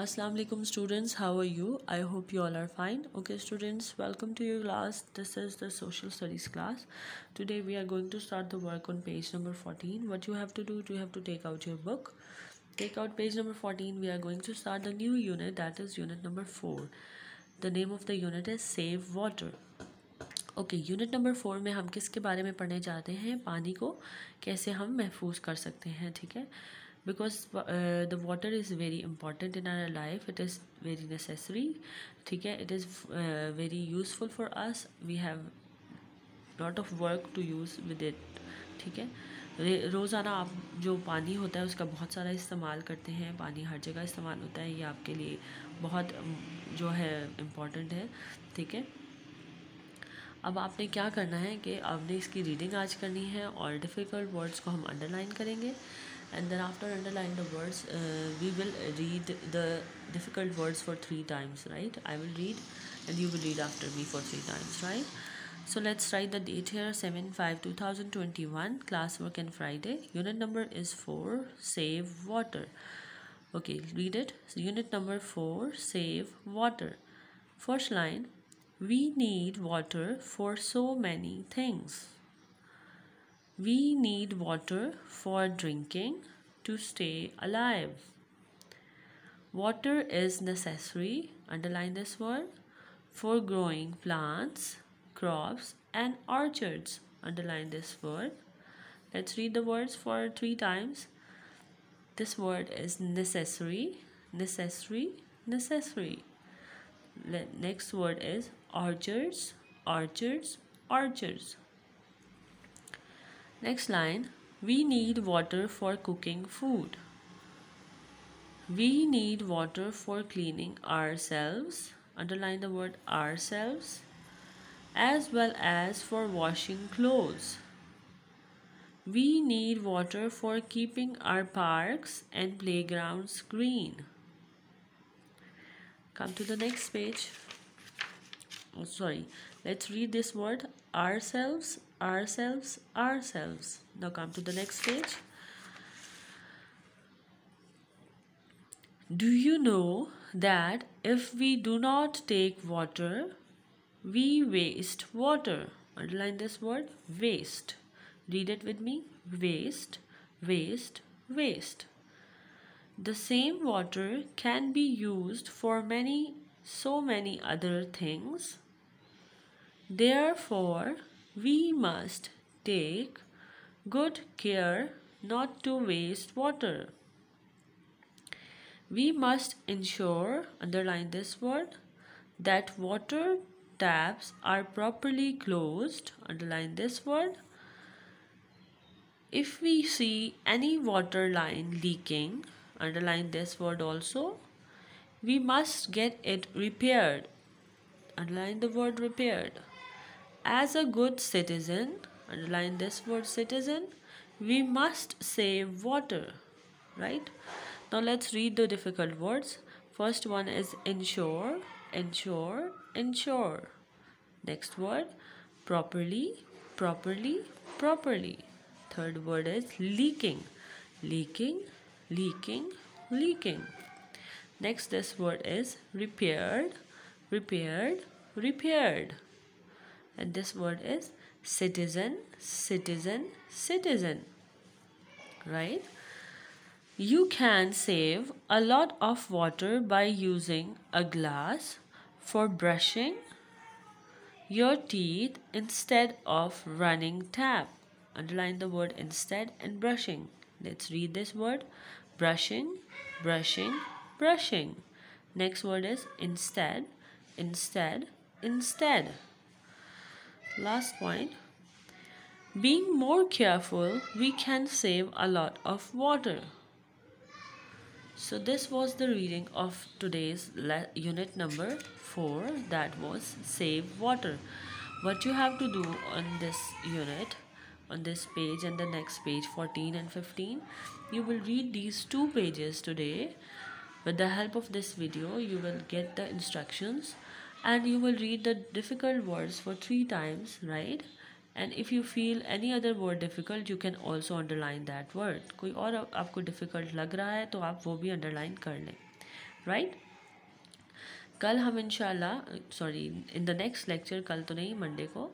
Assalamu alaikum students, how are you? I hope you all are fine. Okay students, welcome to your class. This is the social studies class. Today we are going to start the work on page number 14. What you have to do, you have to take out your book. Take out page number 14. We are going to start the new unit, that is unit number 4. The name of the unit is Save Water. Okay unit number 4 में हम किसके बारे में पढ़ने जाते हैं? पानी को कैसे हम महफूज कर सकते हैं, ठीक है? Because the water is very important in our life, it is very necessary, ठीक है? It is very useful for us, we have lot of work to use with it, ठीक है? रोज़ाना आप जो पानी होता है उसका बहुत सारा इस्तेमाल करते हैं, पानी हर जगह इस्तेमाल होता है, ये आपके लिए बहुत जो है इम्पॉर्टेंट है, ठीक है? अब आपने क्या करना है कि आपने इसकी रीडिंग आज करनी है और डिफ़िकल्ट वर्ड्स को हम अंडरलाइन करेंगे and then after underline the words we will read the difficult words for 3 times, right? I will read and you will read after me for 3 times, right? So let's write the date here, 7/5/2021, classwork and Friday. Unit number is 4, Save Water. Okay, read it. So unit number 4, Save Water. First line, we need water for so many things. We need water for drinking, to stay alive. Water is necessary, underline this word, for growing plants, crops and orchards, underline this word. Let's read the words for 3 times. This word is necessary, necessary, necessary. Next word is orchards, orchards, orchards. Next line, we need water for cooking food. We need water for cleaning ourselves, underline the word ourselves, as well as for washing clothes. We need water for keeping our parks and playgrounds green. Come to the next page. Oh, sorry. Let's read this word, ourselves, ourselves, ourselves. Now come to the next page. Do you know that if we do not take water, we waste water? Underline this word, waste. Read it with me, waste, waste, waste. The same water can be used for so many other things. Therefore, we must take good care not to waste water. We must ensure, underline this word, that water taps are properly closed, underline this word. If we see any water line leaking, underline this word also, we must get it repaired, underline the word repaired. As a good citizen, underline this word citizen, we must save water, right? Now let's read the difficult words. First one is ensure, ensure, ensure. Next word, properly, properly, properly. Third word is leaking, leaking, leaking, leaking. Next, this word is repaired, repaired, repaired. And this word is citizen, citizen, citizen, right? You can save a lot of water by using a glass for brushing your teeth instead of running tap. Underline the word instead and brushing. Let's read this word, brushing, brushing, brushing. Next word is instead, instead, instead. Last point, being more careful, we can save a lot of water. So this was the reading of today's unit number 4, that was Save Water. What you have to do on this unit, on this page and the next page 14 and 15, you will read these 2 pages today. With the help of this video, you will get the instructions and you will read the difficult words for 3 times, right? And if you feel any other word difficult, you can also underline that word. कोई और आपको difficult लग रहा है तो आप वो भी underline कर लें. राइट। कल हम इंशाल्लाह इन द नेक्स्ट लेक्चर, कल तो नहीं, मंडे को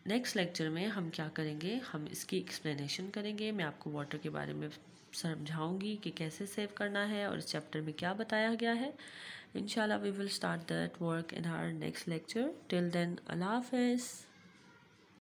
नेक्स्ट लेक्चर में हम क्या करेंगे, हम इसकी एक्सप्लेनेशन करेंगे। मैं आपको वाटर के बारे में समझाऊंगी कि कैसे सेव करना है और इस चैप्टर में क्या बताया गया है। इंशाल्लाह we will start that work in our next lecture. Till then, अल्लाह हाफिज़।